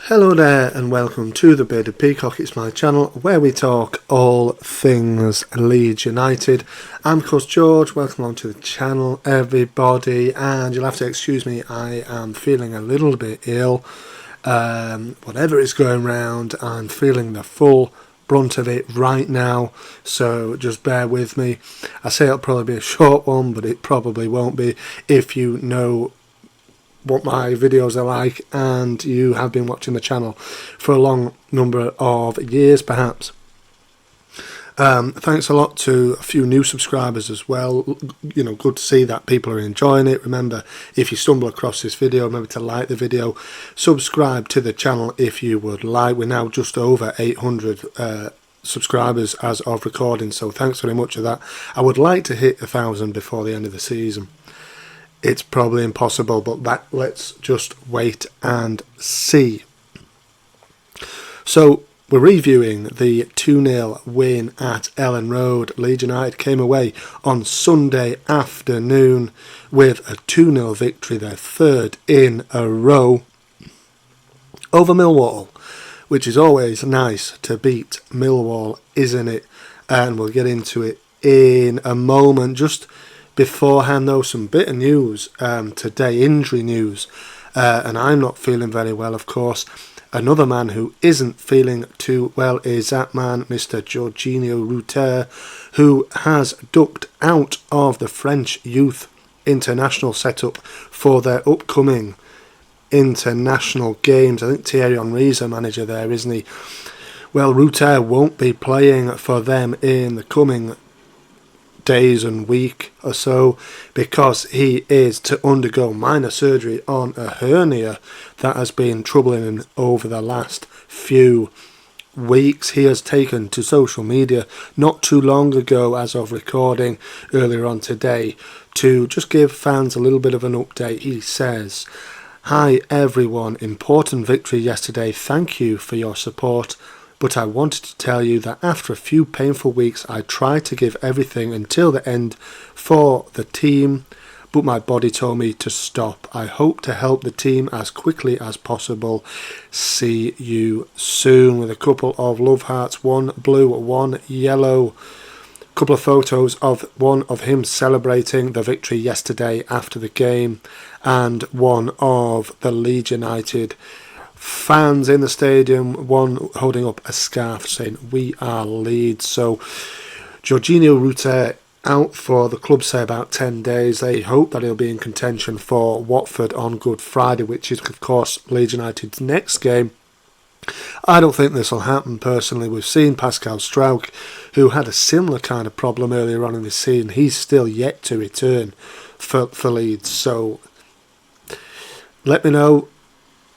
Hello there and welcome to the Bearded Peacock. It's my channel where we talk all things Leeds United. I'm Coach George, welcome on to the channel everybody, and you'll have to excuse me, I am feeling a little bit ill. Whatever is going round, I'm feeling the full brunt of it right now, so just bear with me. I say it'll probably be a short one, but it probably won't be if you know what my videos are like and you have been watching the channel for a long number of years perhaps. Thanks a lot to a few new subscribers as well. You know, good to see that people are enjoying it. Remember, if you stumble across this video, remember to like the video, subscribe to the channel if you would like. We're now just over 800 subscribers as of recording, so thanks very much for that. I would like to hit 1,000 before the end of the season. It's probably impossible, but let's just wait and see. So we're reviewing the 2-0 win at Elland Road. Leeds United came away on Sunday afternoon with a 2-0 victory, their third in a row, over Millwall, which is always nice to beat Millwall, isn't it? And we'll get into it in a moment. Just beforehand though, some bit of news today, injury news, and I'm not feeling very well, of course. Another man who isn't feeling too well is that man, Mr. Jorginho Ruter, who has ducked out of the French youth international setup for their upcoming international games. I think Thierry Henry's a manager there, isn't he? Well, Ruter won't be playing for them in the coming days and week or so because he is to undergo minor surgery on a hernia that has been troubling him over the last few weeks. He has taken to social media not too long ago, as of recording earlier on today, to just give fans a little bit of an update. He says, "Hi everyone, important victory yesterday, thank you for your support. But I wanted to tell you that after a few painful weeks, I tried to give everything until the end for the team, but my body told me to stop. I hope to help the team as quickly as possible. See you soon," with a couple of love hearts, one blue, one yellow. Couple of photos of one of him celebrating the victory yesterday after the game, and one of the Leeds United fans in the stadium, one holding up a scarf saying "We are Leeds." So Jorginho Ruter out for, the club say, about 10 days. They hope that he'll be in contention for Watford on Good Friday, which is of course Leeds United's next game. I don't think this will happen personally. We've seen Pascal Struijk, who had a similar kind of problem earlier on in the season. He's still yet to return for Leeds. So let me know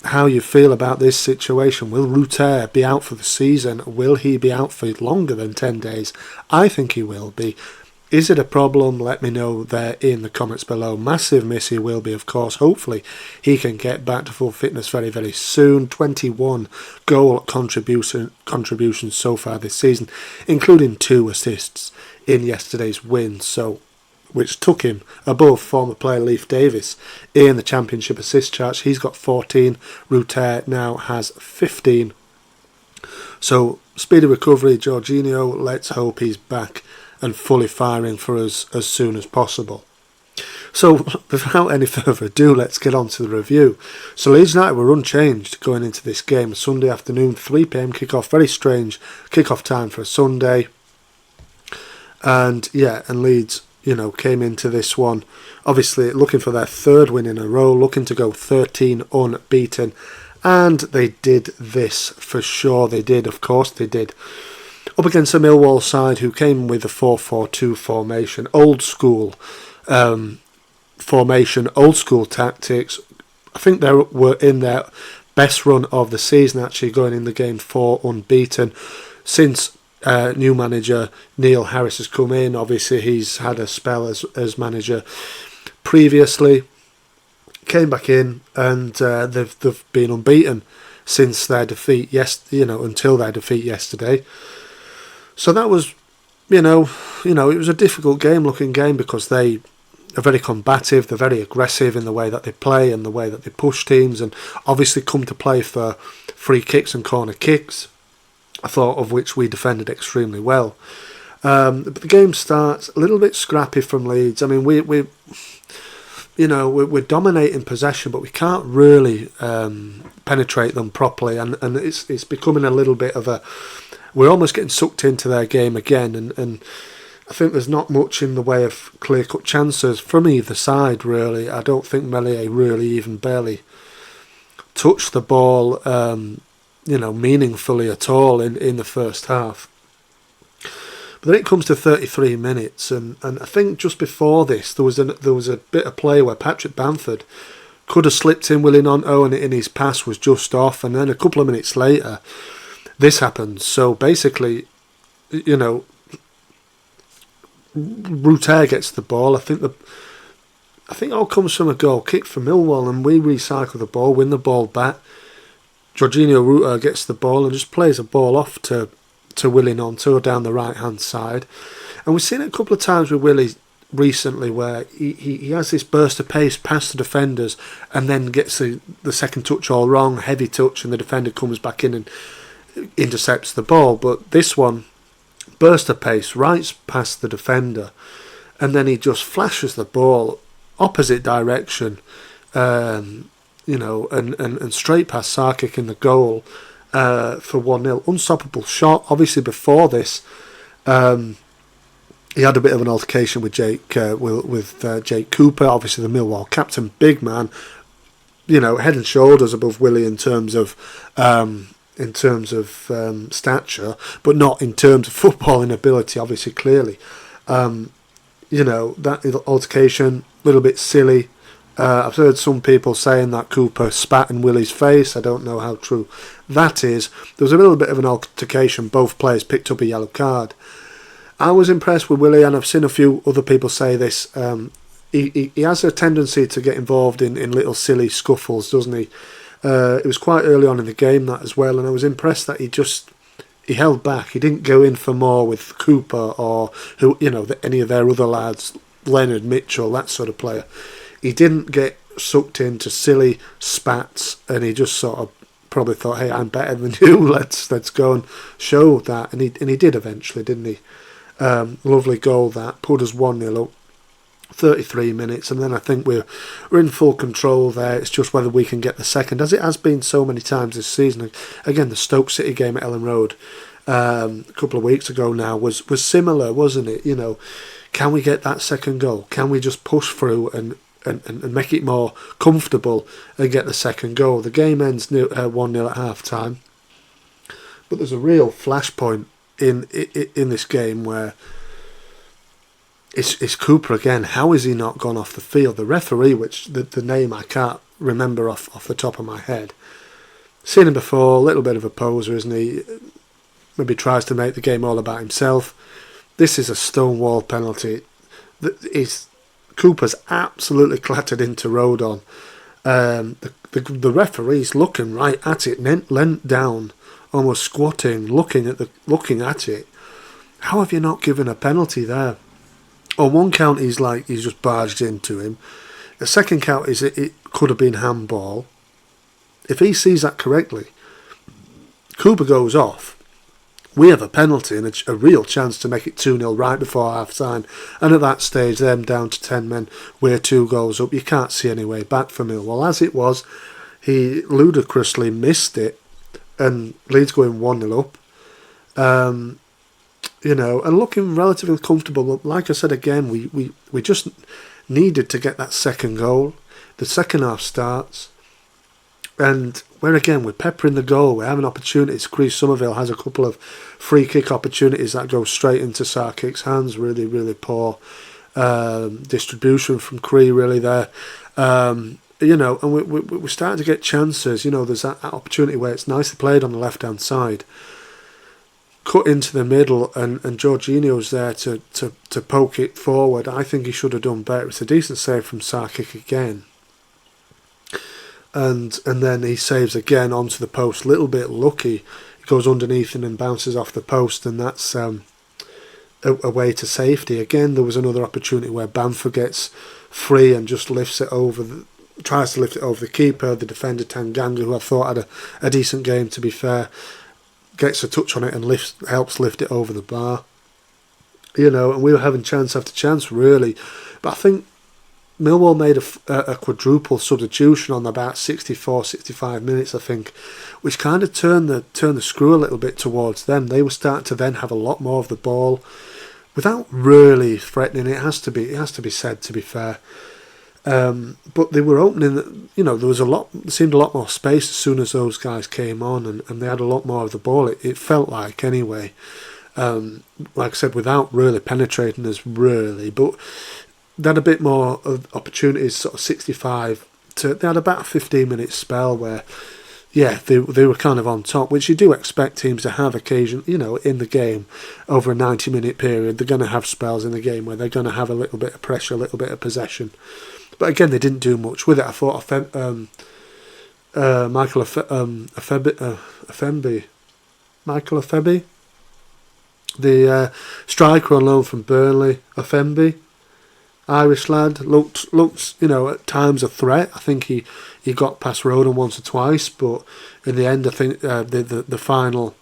how you feel about this situation. Will Ruter be out for the season? Will he be out for longer than 10 days? I think he will be. Is it a problem? Let me know there in the comments below. Massive miss he will be, of course. Hopefully he can get back to full fitness very, very soon. 21 goal contributions so far this season, including 2 assists in yesterday's win, which took him above former player Leif Davis in the Championship assist charts. He's got 14. Ruter now has 15. So speedy recovery, Jorginho. Let's hope he's back and fully firing for us as soon as possible. So without any further ado, let's get on to the review. So Leeds United were unchanged going into this game. Sunday afternoon, 3 PM kickoff. Very strange kickoff time for a Sunday. And yeah, and Leeds, came into this one obviously looking for their third win in a row, looking to go 13 unbeaten, and they did this for sure. They did, of course they did. Up against a Millwall side who came with a 4-4-2 formation, old school formation, old school tactics. I think they were in their best run of the season, actually, going in the game 4 unbeaten since new manager Neil Harris has come in. Obviously he's had a spell as manager previously, came back in, and they've been unbeaten since their defeat until their defeat yesterday. So that was it was a difficult looking game because they are very combative, they're very aggressive in the way that they play and the way that they push teams, and obviously come to play for free kicks and corner kicks, I thought, of which we defended extremely well. But the game starts a little bit scrappy from Leeds. I mean, we're dominating possession, but we can't really penetrate them properly, and it's becoming a little bit of a. We're almost getting sucked into their game again, and I think there's not much in the way of clear-cut chances from either side, really. I don't think Meslier really even barely touched the ball, meaningfully at all in the first half. But then it comes to 33 minutes, and I think just before this, there was a bit of play where Patrick Bamford could have slipped in Willie Gnonto, and his pass was just off, and then a couple of minutes later, this happens. So basically, Ruter gets the ball. I think it all comes from a goal kick from Millwall, and we recycle the ball, win the ball back. Jorginho Ruter gets the ball and just plays a ball off to Willie Gnonto down the right hand side. And we've seen it a couple of times with Willie recently where he has this burst of pace past the defenders and then gets the second touch all wrong, heavy touch, and the defender comes back in and intercepts the ball. But this one, burst of pace right past the defender, and then he just flashes the ball opposite direction, and straight past Sarkic in the goal for 1-0. Unstoppable shot. Obviously before this, he had a bit of an altercation with Jake Cooper, obviously the Millwall captain, big man, head and shoulders above Willie in terms of stature, but not in terms of footballing ability, obviously, clearly. That altercation, a little bit silly. I've heard some people saying that Cooper spat in Willie's face. I don't know how true that is. There was a little bit of an altercation. Both players picked up a yellow card. I was impressed with Willie, and I've seen a few other people say this. He has a tendency to get involved in little silly scuffles, doesn't he? It was quite early on in the game, that as well, and I was impressed that he held back. He didn't go in for more with Cooper or any of their other lads, Leonard, Mitchell, that sort of player. He didn't get sucked into silly spats, and he just sort of probably thought, "Hey, I'm better than you. Let's go and show that." And he did eventually, didn't he? Lovely goal that put us 1-0 up. 33 minutes, and then I think we're in full control there. It's just whether we can get the second, as it has been so many times this season. Again, the Stoke City game at Elland Road a couple of weeks ago now was similar, wasn't it? Can we get that second goal? Can we just push through and make it more comfortable and get the second goal? The game ends 1-0 at half time, but there's a real flashpoint in this game where it's Cooper again. How has he not gone off the field? The referee, which the name I can't remember off the top of my head, seen him before, a little bit of a poser, isn't he? Maybe tries to make the game all about himself. This is a stonewall penalty. Cooper's absolutely clattered into Rodon. The referee's looking right at it, leant down, almost squatting, looking at it. How have you not given a penalty there? On one count, he's just barged into him. The second count is it could have been handball. If he sees that correctly, Cooper goes off. We have a penalty and a real chance to make it 2-0 right before half-time. And at that stage, them down to 10 men, we're 2 goals up. You can't see any way back for Millwall. As it was, he ludicrously missed it, and Leeds going 1-0 up. And looking relatively comfortable. But like I said again, we just needed to get that second goal. The second half starts, and we're peppering the goal. We're having opportunities. Chris Somerville has a couple of free kick opportunities that go straight into Sarkic's hands. Really, really poor distribution from Cree, really there. And we're starting to get chances. There's that opportunity where it's nicely played on the left-hand side, cut into the middle, and Jorginho's there to poke it forward. I think he should have done better. It's a decent save from Sarkic again. And then he saves again onto the post. A little bit lucky. It goes underneath and then bounces off the post, and that's a way to safety. Again, there was another opportunity where Bamford gets free and just lifts it over tries to lift it over the keeper. The defender Tanganga, who I thought had a decent game to be fair, gets a touch on it and helps lift it over the bar. And we were having chance after chance really, but I think Millwall made a quadruple substitution on about 64, 65 minutes, I think, which kind of turned the screw a little bit towards them. They were starting to then have a lot more of the ball without really threatening. It has to be said, to be fair. But they were opening. There seemed a lot more space as soon as those guys came on, and they had a lot more of the ball. It felt like anyway. Like I said, without really penetrating us really, but they had a bit more of opportunities, sort of 65 they had about a 15-minute spell where, they were kind of on top, which you do expect teams to have occasion, in the game over a 90-minute period. They're going to have spells in the game where they're going to have a little bit of pressure, a little bit of possession. But again, they didn't do much with it. I thought Michael Afebi, the striker on loan from Burnley, Afembi, Irish lad, looked at times a threat. I think he got past Roden once or twice, but in the end, I think the final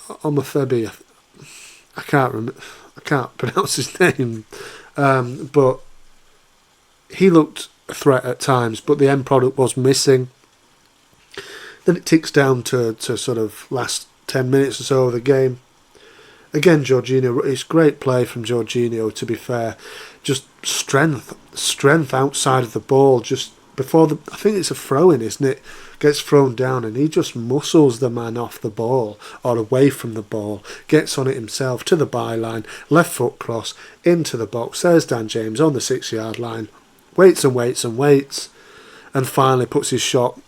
Omafebi, I can't pronounce his name, but he looked a threat at times, but the end product was missing. Then it ticks down to sort of last 10 minutes or so of the game. Again, Jorginho, it's great play from Jorginho, to be fair. Just strength outside of the ball, just before I think it's a throw-in, isn't it? Gets thrown down and he just muscles the man off the ball or away from the ball, gets on it himself to the byline, left foot cross, into the box. There's Dan James on the 6-yard line, waits and waits and waits, and finally puts his shot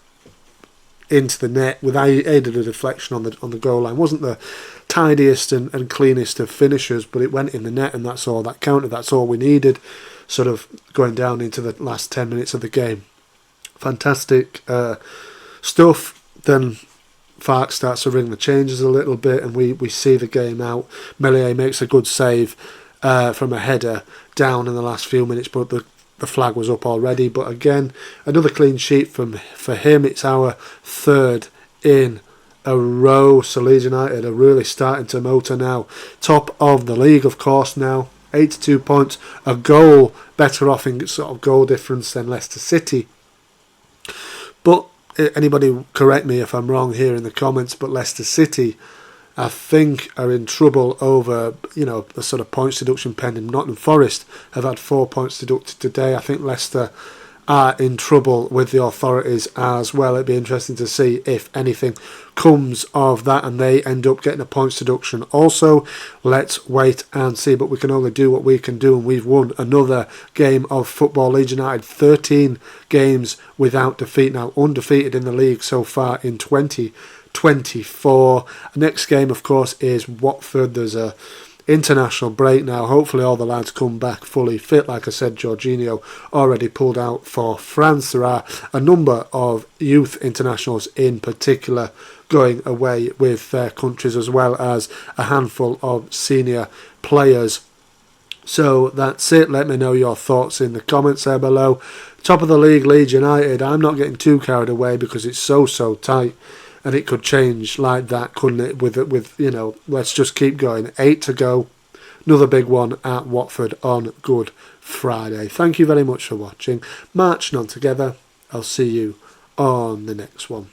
into the net with aided a deflection on the goal line. Wasn't the tidiest and cleanest of finishers, but it went in the net, and that's all that counted. That's all we needed, sort of going down into the last 10 minutes of the game. Fantastic stuff. Then Fark starts to ring the changes a little bit, and we see the game out. Melier makes a good save from a header down in the last few minutes, but the flag was up already. But again, another clean sheet for him. It's our third in a row. So Leeds United are really starting to motor now. Top of the league, of course, now. 82 points, a goal better off in sort of goal difference than Leicester City. But anybody correct me if I'm wrong here in the comments, but Leicester City, I think, are in trouble over, a sort of points deduction pending. Nottingham Forest have had 4 points deducted today. I think Leicester are in trouble with the authorities as well. It'd be interesting to see if anything comes of that and they end up getting a points deduction. Also, let's wait and see, but we can only do what we can do, and we've won another game of football. Leeds United 13 games without defeat now, undefeated in the league so far in 2024. Next game, of course, is Watford. There's a international break now. Hopefully all the lads come back fully fit. Like I said, Jorginho already pulled out for France. There are a number of youth internationals in particular going away with their countries, as well as a handful of senior players. So that's it. Let me know your thoughts in the comments there below. Top of the league, Leeds United. I'm not getting too carried away because it's so tight. And it could change like that, couldn't it? With let's just keep going. 8 to go. Another big one at Watford on Good Friday. Thank you very much for watching. Marching on together. I'll see you on the next one.